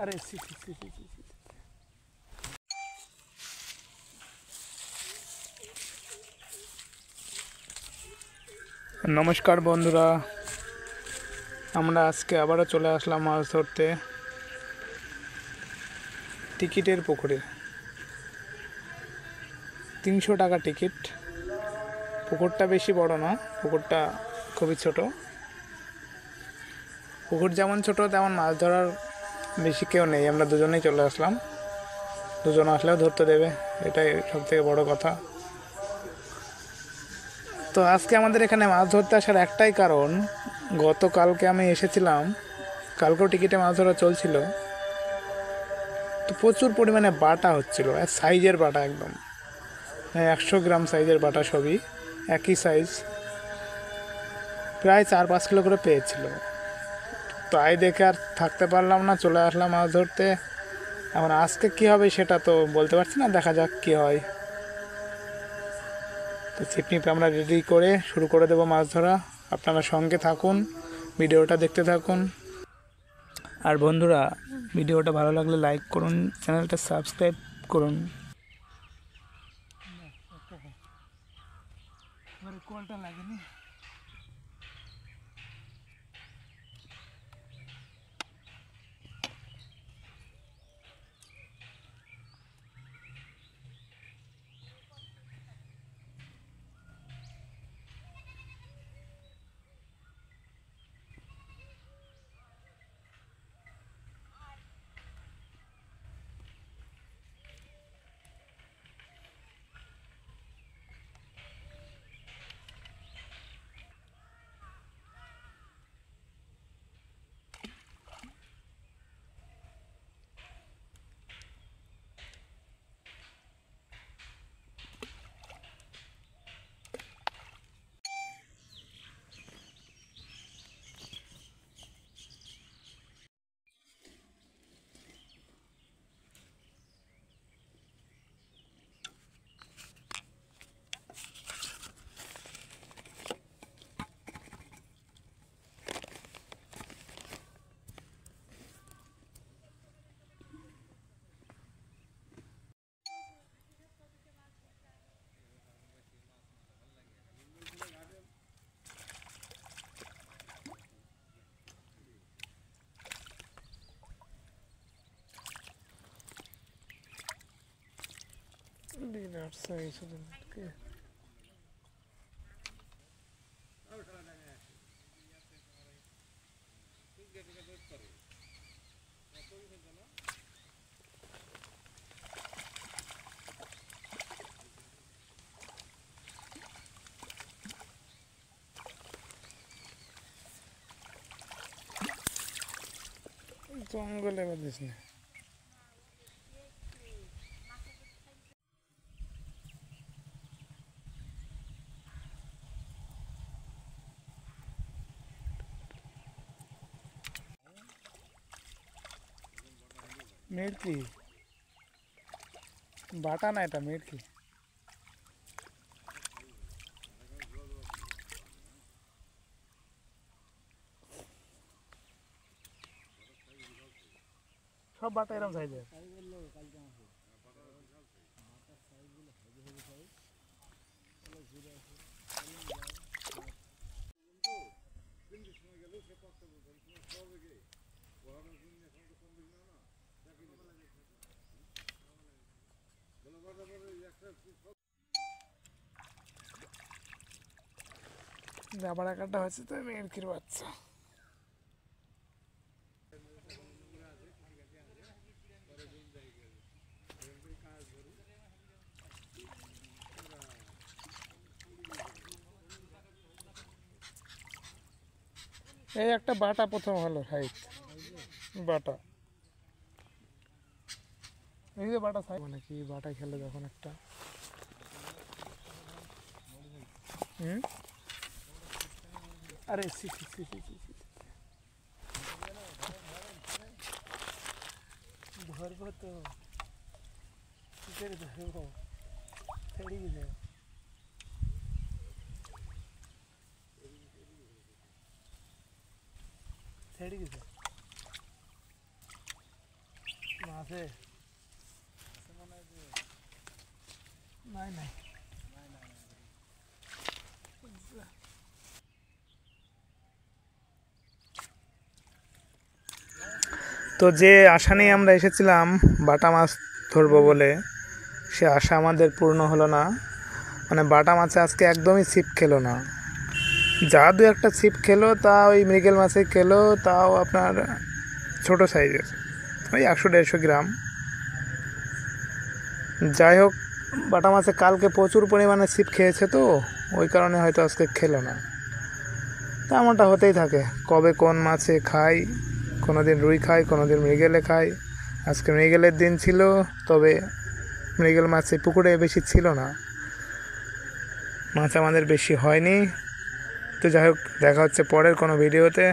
আরে সি সি সি সি সি। নমস্কার বন্ধুরা, আমরা আজকে আবারও চলে আসলাম মাছ ধরতে টিকিটের পুকুরে। 300 টাকা টিকিট। পুকুরটা বেশি বড় না, পুকুরটা খুবই ছোট। পুকুর যেমন ছোট তেমন মাছ ধরার বেশি কেউ নেই, আমরা দুজনেই চলে আসলাম। দুজন আসলেও ধরতে দেবে, এটাই সবথেকে বড় কথা। তো আজকে আমাদের এখানে মাছ ধরতে আসার একটাই কারণ, গতকালকে আমি এসেছিলাম, কালকেও টিকিটে মাছ ধরা চলছিল। তো প্রচুর পরিমাণে বাটা হচ্ছিল, সাইজের বাটা একদম 100 গ্রাম সাইজের বাটা, সবই একই সাইজ, প্রায় 4-5 কিলো করে পেয়েছিল। তাই দেখে আর থাকতে পারলাম না, চলে আসলাম মাছ ধরতে। এখন আজকে কী হবে সেটা তো বলতে পারছি না, দেখা যাক কী হয়। তো ছিপনিপ আমরা রেডি করে শুরু করে দেবো মাছ ধরা। আপনারা সঙ্গে থাকুন, ভিডিওটা দেখতে থাকুন। আর বন্ধুরা, ভিডিওটা ভালো লাগলে লাইক করুন, চ্যানেলটা সাবস্ক্রাইব করুন। কলটা লাগেনি। বিরাট সাইজ ওদেরকে। জঙ্গলে বাঁধিস না। মেরকি বাটা না, এটা মেরকি। সব বাটা এরকম সাইজের। জাবড়া কাটা হয়েছে তো মেরকির বাচ্চা। এই একটা বাটা প্রথম হলো, হাইট বাটা। এই যে বাটা সাইজ, মানে কি বাটা খেলে যখন একটা আরে সি সি সি সি সি ধরবো তো, কি করে ধরবো, ছেড়ে গেছে। ছেড়ে গেছে। তো যে আশা নিয়ে আমরা এসেছিলাম বাটা মাছ ধরবো বলে, সে আশা আমাদের পূর্ণ হলো না। মানে বাটা মাছে আজকে একদমই ছিপ খেলো না। যা দু একটা ছিপ খেলো তা ওই মৃগেল মাছে খেলো, তাও আপনার ছোট সাইজের, ওই 100-150 গ্রাম। যাই হোক, বাটা মাছে কালকে প্রচুর পরিমাণে ছিপ খেয়েছে, তো ওই কারণে হয়তো আজকে খেলো না। তা এমনটা হতেই থাকে, কবে কোন মাছে খাই, কোনো দিন রুই খাই, কোনো দিন মৃগেলে খাই। আজকে মৃগেলের দিন ছিল, তবে মৃগেল মাছ এই পুকুরে বেশি ছিল না, মাছ আমাদের বেশি হয়নি। তো যাই হোক, দেখা হচ্ছে পরের কোনো ভিডিওতে।